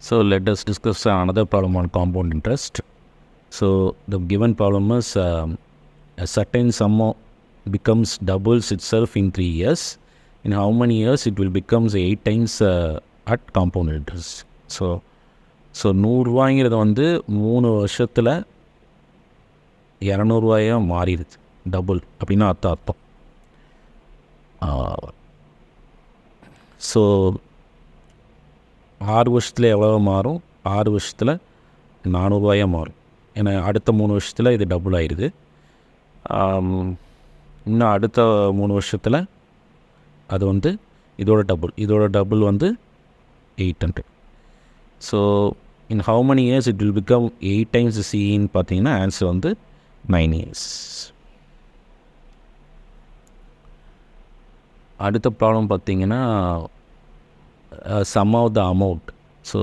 So let us discuss another problem on compound interest. So the given problem is a certain sum becomes doubles itself in 3 years. In how many years it will becomes 8 times at compound interest. So நூறுரூவாங்கிறது வந்து 3 வருஷத்தில் 200 மாறிடுது, double அப்படின்னா அர்த்தம். So 6 வருஷத்தில் எவ்வளோ மாறும்? 6 வருஷத்தில் 400 மாறும். ஏன்னா அடுத்த 3 வருஷத்தில் இது டபுள் ஆயிடுது. இன்னும் அடுத்த 3 வருஷத்தில் அது வந்து இதோட டபுள் வந்து 800. So in how many years it will become 8 times சின்னு பார்த்தீங்கன்னா ஆன்சர் வந்து 9 years. அடுத்த ப்ராப்ளம் பார்த்தீங்கன்னா sum of the amount. So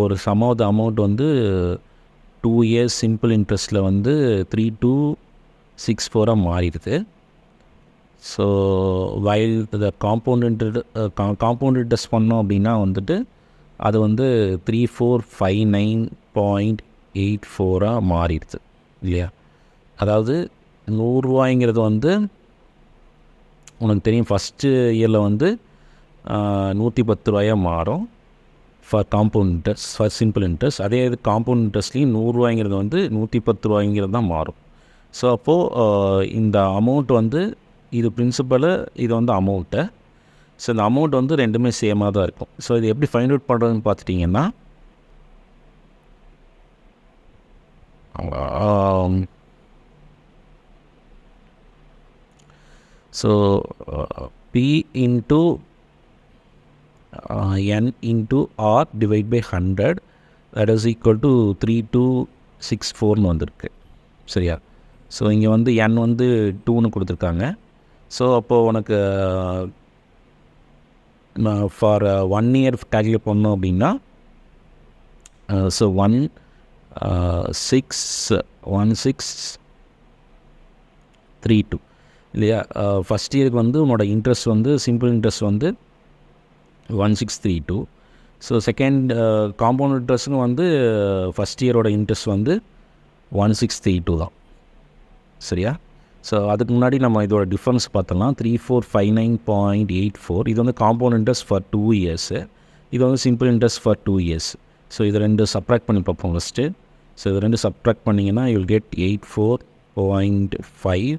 ஒரு சம் ஆஃப் த அமௌண்ட் வந்து 2 years சிம்பிள் இன்ட்ரெஸ்ட்டில் வந்து 3264 மாறிடுது. So while the compound interest பண்ணோம் அப்படின்னா வந்துட்டு அது வந்து 3459.84 மாறிடுது இல்லையா? அதாவது 100 வந்து உனக்கு தெரியும் ஃபஸ்ட்டு இயரில் வந்து 110 மாறும் for compound interest, for simple interest. அதே இது காம்பவுண்ட் இன்ட்ரெஸ்ட்லேயும் 100 வந்து 110 தான் மாறும். ஸோ அப்போது இந்த அமௌண்ட் வந்து இது பிரின்சிபலு, இது வந்து அமௌண்ட்டு. ஸோ இந்த அமௌண்ட் வந்து ரெண்டுமே சேமாக தான் இருக்கும். ஸோ இது எப்படி ஃபைண்ட் அவுட் பண்ணுறதுன்னு பார்த்துட்டிங்கன்னா so P into N into R divide by 100 that is equal to 3264 வந்திருக்கு சரியா? ஸோ இங்கே வந்து N வந்து 2 கொடுத்துருக்காங்க. ஸோ அப்போது உனக்கு ஃபார் 1 year கால்குலேட் பண்ணோம் அப்படின்னா ஸோ 1632 இல்லையா? ஃபஸ்ட் இயருக்கு வந்து உன்னோட இன்ட்ரெஸ்ட் வந்து சிம்பிள் இன்ட்ரெஸ்ட் வந்து 1632. ஸோ செகண்ட் காம்பவுண்ட் இன்ட்ரெஸ்ட்டுக்கும் வந்து ஃபஸ்ட் இயரோட இன்ட்ரெஸ்ட் வந்து 1632 தான் சரியா? ஸோ அதுக்கு முன்னாடி நம்ம இதோட டிஃப்ரென்ஸ் பார்த்தலாம். 3459.84 இது வந்து காம்பவுண்ட் இன்ட்ரெஸ்ட் ஃபார் 2 years, இது வந்து simple interest for 2 years. So இது ரெண்டு சப்ராக்ட் பண்ணி பார்ப்போம் ஃபஸ்ட்டு. ஸோ இது ரெண்டு சப்ராக்ட் பண்ணிங்கன்னா யூ வில் கெட் 84.5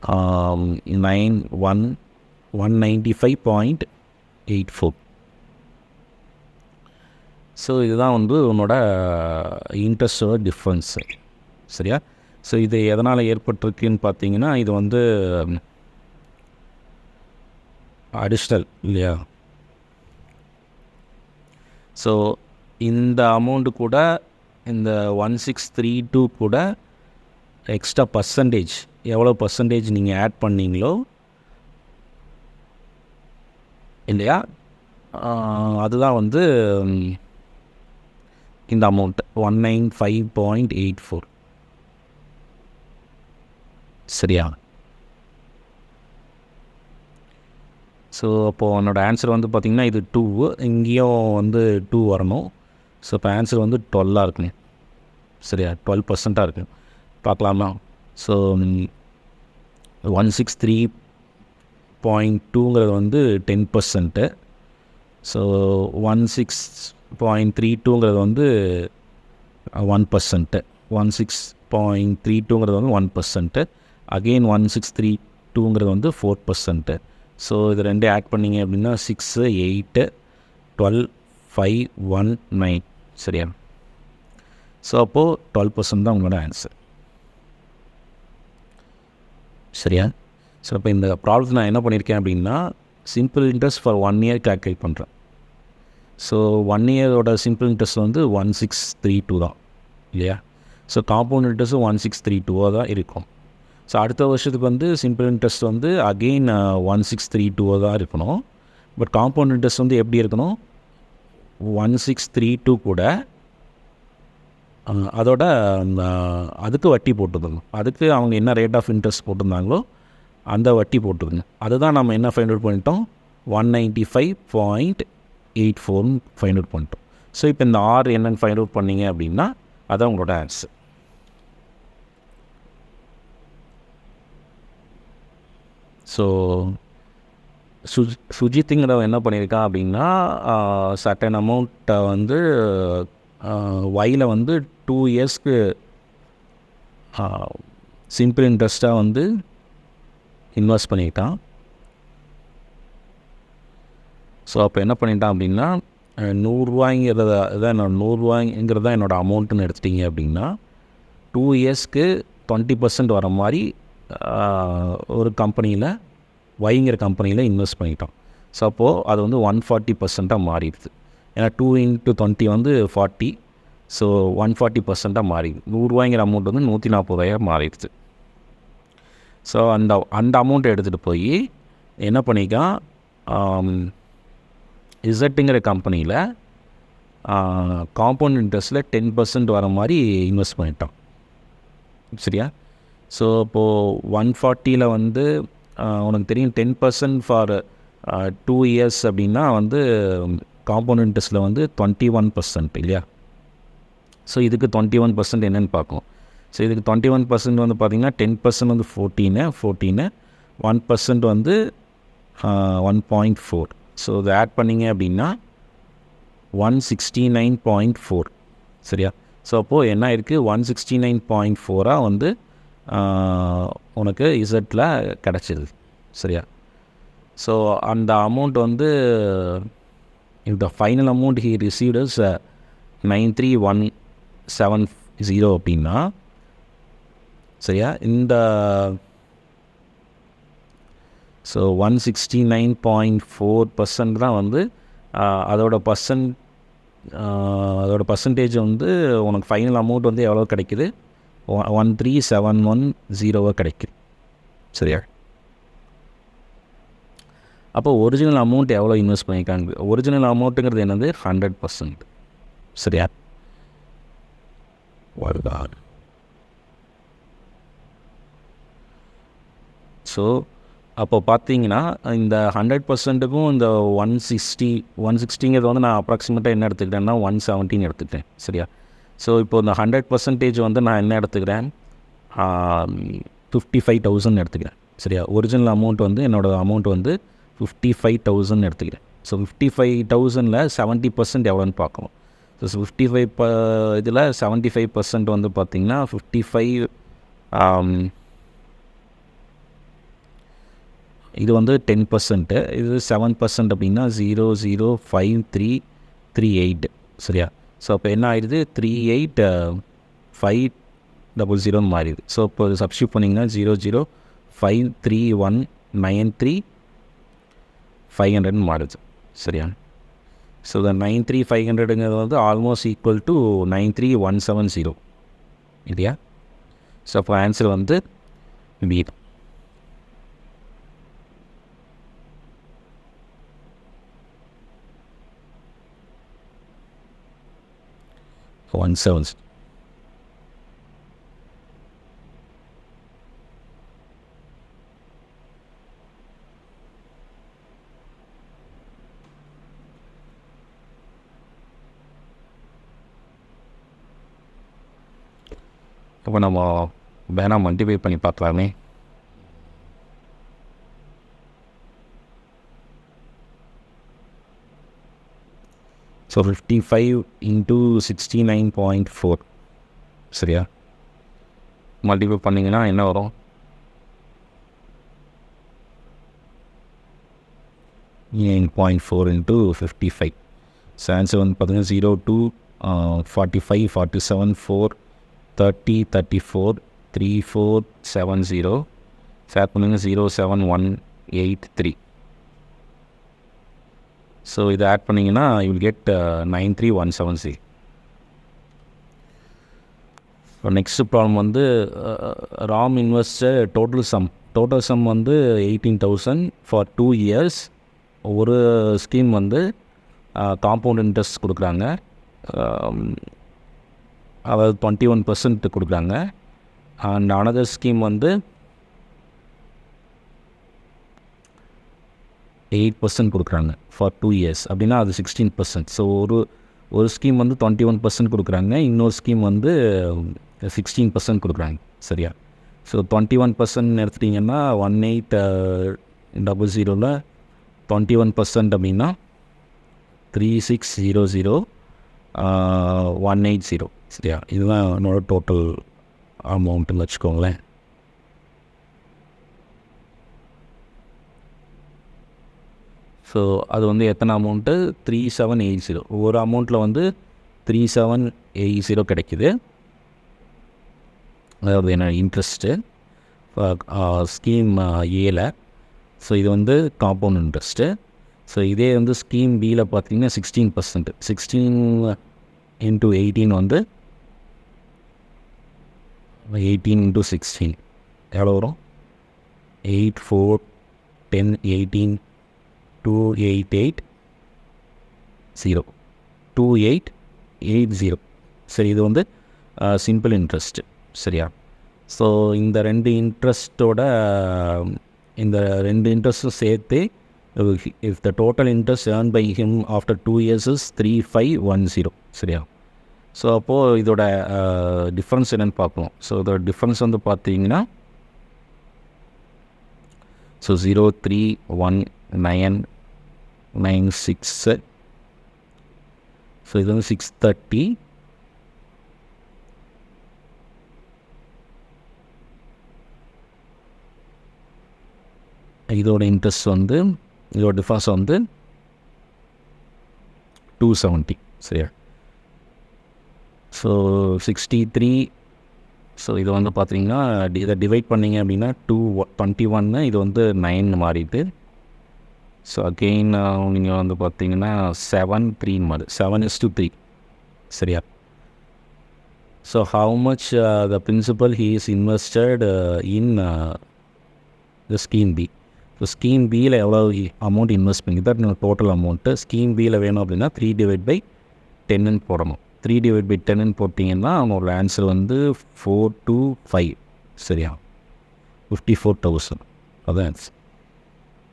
195.84. ஸோ இதுதான் வந்து உன்னோட இன்ட்ரெஸ்டோட டிஃப்ரென்ஸு சரியா? ஸோ இது எதனால் ஏற்பட்டிருக்குன்னு பார்த்தீங்கன்னா இது வந்து அடிஷ்னல் இல்லையா? ஸோ இந்த அமௌண்ட்டு கூட இந்த 1632 கூட எக்ஸ்ட்ரா பர்சன்டேஜ் எவ்வளோ பர்சன்டேஜ் நீங்கள் ஆட் பண்ணீங்களோ இல்லையா, அதுதான் வந்து இந்த அமௌண்ட் 195.84 சரியா? ஸோ அப்போது என்னோட ஆன்சர் வந்து பார்த்திங்கன்னா இது 2, இங்கேயும் வந்து 2 வரணும். ஸோ இப்போ ஆன்சர் வந்து 12 இருக்குங்க சரியா? 12% இருக்குது. பார்க்கலாமா? ஸோ 163.2 வந்து 10%. ஸோ 16.32 வந்து 1%. 16.32 வந்து 1%. அகெயின் 1632 வந்து 4%. ஸோ இது ரெண்டே ஆட் பண்ணிங்க அப்படின்னா 6, 8, 12, 5, 1, 9 சரியா? ஸோ அப்போது 12% தான் உங்களோட ஆன்சர் சரியா? ஸோ இப்போ இந்த ப்ராப்ளத்தை நான் என்ன பண்ணியிருக்கேன் அப்படின்னா simple interest for 1 year calculate பண்ணுறேன். ஸோ 1 yearோட சிம்பிள் இன்ட்ரெஸ்ட் வந்து 1632 தான் இல்லையா? ஸோ காம்பவுண்ட் இன்ட்ரெஸ்ட்டு 1632 தான் இருக்கும். ஸோ அடுத்த வருஷத்துக்கு வந்து சிம்பிள் இன்ட்ரெஸ்ட் வந்து அகெயின் 1632 தான் இருக்கணும். பட் காம்பவுண்ட் இன்ட்ரெஸ்ட் வந்து எப்படி இருக்கணும்? 1632 கூட அதோட அதுக்கு வட்டி போட்டுருந்தோம். அதுக்கு அவங்க என்ன ரேட் ஆஃப் இன்ட்ரெஸ்ட் போட்டிருந்தாங்களோ அந்த வட்டி போட்டுருங்க. அதுதான் நம்ம என்ன ஃபைண்ட் அவுட் பண்ணிட்டோம், 195.84 ஃபைண்ட் அவுட் பண்ணிட்டோம். ஸோ இப்போ இந்த ஆர் என்னென்னு ஃபைண்ட் அவுட் பண்ணிங்க அப்படின்னா அதான் உங்களோட ஆன்சர். ஸோ சுஜித்துங்கிறவன் என்ன பண்ணியிருக்கான் அப்படின்னா சர்டன் அமௌண்ட்டை வந்து ஒயில் வந்து 2 இயர்ஸ்க்கு சிம்பிள் இன்ட்ரெஸ்ட்டாக வந்து இன்வெஸ்ட் பண்ணிட்டான். ஸோ அப்போ என்ன பண்ணிட்டான் அப்படின்னா 100 ரூபாய்ங்கிறத இதான் என்னோட என்னோடய அமௌண்ட்டுன்னு எடுத்துட்டிங்க அப்படின்னா 2 இயர்ஸ்க்கு 20% வர மாதிரி ஒரு கம்பெனியில் ஒய்ங்கிற கம்பெனியில் இன்வெஸ்ட் பண்ணிட்டோம். ஸோ அப்போது அது வந்து 140% மாறிடுது. ஏன்னா 2 × 20 வந்து 40. ஸோ 140% மாறிடுது. 100 ரூபாய்ங்கிற அமௌண்ட் வந்து 140,000 மாறிடுது. ஸோ அந்த அமௌண்ட்டை எடுத்துகிட்டு போய் என்ன பண்ணிக்கான், இசட்டுங்கிற கம்பெனியில் காம்பவுண்ட் இன்ட்ரெஸ்ட்டில் 10% வர மாதிரி இன்வெஸ்ட் பண்ணிட்டான். சரியா? ஸோ இப்போது 140 வந்து உனக்கு தெரியும் 10% ஃபார் 2 இயர்ஸ் அப்படின்னா வந்து காம்பவுண்ட் இன்ட்ரெஸ்ட்டில் வந்து 21% இல்லையா? ஸோ இதுக்கு 21% என்னென்னு பார்க்கணும். ஸோ இதுக்கு 21% வந்து பார்த்திங்கன்னா 10% வந்து 14 1% வந்து 1.4. ஸோ இதை ஆட் பண்ணிங்க அப்படின்னா 169.4. சரியா? ஸோ அப்போது என்ன இருக்குது, 169.4 வந்து உனக்கு இசட்டில் கிடச்சிது. சரியா? ஸோ அந்த அமௌண்ட் வந்து இந்த final amount he received is 93,170 அப்படின்னா சரியா? இந்த ஸோ 169.4% தான் வந்து அதோட பர்சன்டேஜ் வந்து உனக்கு ஃபைனல் அமௌண்ட் வந்து எவ்வளோ கிடைக்குது, 13,710 கிடைக்குது. சரியா? அப்போ ஒரிஜினல் அமௌண்ட் எவ்வளோ இன்வெஸ்ட் பண்ணியிருக்காங்க, ஒரிஜினல் அமௌண்ட்டுங்கிறது என்னது 100%. சரியா? ஸோ அப்போ பார்த்தீங்கன்னா இந்த 100%க்கும் இந்த 160ங்கிறது வந்து நான் அப்ராக்சிமேட்டாக என்ன எடுத்துக்கிட்டேன்னா 170 எடுத்துக்கிட்டேன். சரியா? ஸோ இப்போ இந்த 100% வந்து நான் என்ன எடுத்துக்கிறேன், 55,000 எடுத்துக்கிறேன். சரியா? ஒரிஜினல் அமௌண்ட் வந்து என்னோடய அமௌண்ட் வந்து 55,000 எடுத்துக்கிறேன். ஸோ 55,000ல் 70% எவ்வளோன்னு பார்க்கணும். ஸோ 55 இதில் 75% வந்து பார்த்திங்கன்னா 55 இது வந்து 10%, இது 7% அப்படின்னா 0.05338. சரியா? ஸோ அப்போ என்ன ஆயிடுது, 38,500 மாறிடுது. ஸோ இப்போ சப்ஸ்டியூட் பண்ணிங்கன்னா 0.053193500 மாறுது. சரியா? ஸோ இந்த 93,500ங்கிறது வந்து ஆல்மோஸ்ட் ஈக்குவல் டு 93,170 இல்லையா? ஸோ அப்போ ஆன்சர் வந்து பி. 170. அப்போ நம்ம வேணா மல்டிப்ளை பண்ணி பார்க்கலாமே. ஸோ 55 × 69.4. சரியா? மல்டிப்ளை பண்ணிங்கன்னா என்ன வரும், 9.4 × 55. ஸோ ஆன்சர் வந்து பார்த்தீங்கன்னா 0 to 45 47 4 30 34 3470. ஷேர் பண்ணுங்க 07183. ஸோ இதை ஆட் பண்ணிங்கன்னா you will get 93,170. So next problem வந்து ராம் இன்வெஸ்டர் டோட்டல் சம் வந்து 18,000 ஃபார் 2 இயர்ஸ். ஒரு ஸ்கீம் வந்து காம்பவுண்ட் இன்ட்ரெஸ்ட் கொடுக்குறாங்க, அதாவது 21% கொடுக்குறாங்க. அண்ட் அனதர் ஸ்கீம் வந்து 8% கொடுக்குறாங்க ஃபார் 2 years. அப்படின்னா அது 16%. ஸோ ஒரு ஸ்கீம் வந்து 21% கொடுக்குறாங்க, இன்னொரு ஸ்கீம் வந்து 16% கொடுக்குறாங்க. சரியா? ஸோ 21% எடுத்துட்டிங்கன்னா 1800 21% அப்படின்னா 3600 180. சரியா? இதுதான் என்னோட டோட்டல் அமௌண்ட்டுன்னு வச்சுக்கோங்களேன். ஸோ அது வந்து எத்தனை அமௌண்ட்டு? 3780. ஒவ்வொரு அமௌண்ட்டில் வந்து 3780 கிடைக்குது. அதாவது என்ன இன்ட்ரெஸ்ட்டு ஸ்கீம் ஏல. ஸோ இது வந்து காம்பவுண்ட் இன்ட்ரெஸ்ட்டு. ஸோ இதே வந்து ஸ்கீம் பியில் பார்த்தீங்கன்னா 16%. 16 × 18 வந்து 18 × 16 எவ்வளோ வரும்? 8 4 10 18 2880 2880. சரி, இது வந்து சிம்பிள் இன்ட்ரெஸ்ட்டு. சரியா? ஸோ இந்த ரெண்டு இன்ட்ரெஸ்ட்டும் சேர்த்து if the total interest earned by him after 2 years is 3510. சரியா? ஸோ அப்போது இதோட டிஃப்ரென்ஸ் என்னென்னு பார்க்கணும். ஸோ இதோட டிஃப்ரென்ஸ் வந்து பார்த்தீங்கன்னா ஸோ 03196. ஸோ இது வந்து 630. இதோட இன்ட்ரெஸ்ட் வந்து இதோட டிஃபரன்ஸ் வந்து 270. சரியா? ஸோ 63. ஸோ இது வந்து பார்த்தீங்கன்னா இதை டிவைட் பண்ணிங்க அப்படின்னா 221. இது வந்து 9 மாறிட்டு. ஸோ அகெயின் நீங்கள் வந்து பார்த்தீங்கன்னா 7 3 மாறு 7:3. சரியா? So how much the principal he is invested in the scheme B. So scheme பியில் எவ்வளோ அமௌண்ட் இன்வெஸ்ட் பண்ணி தான் டோட்டல் அமௌண்ட்டு. ஸ்கீம் பியில் வேணும் அப்படின்னா 3/10 போடணும். 3/10 போட்டிங்கன்னா அவங்களோட ஆன்சர் வந்து 425. சரியா? 54,000. அதான் answer.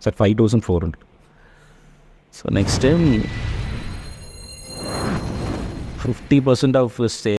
Sir 5400. So next time 50% of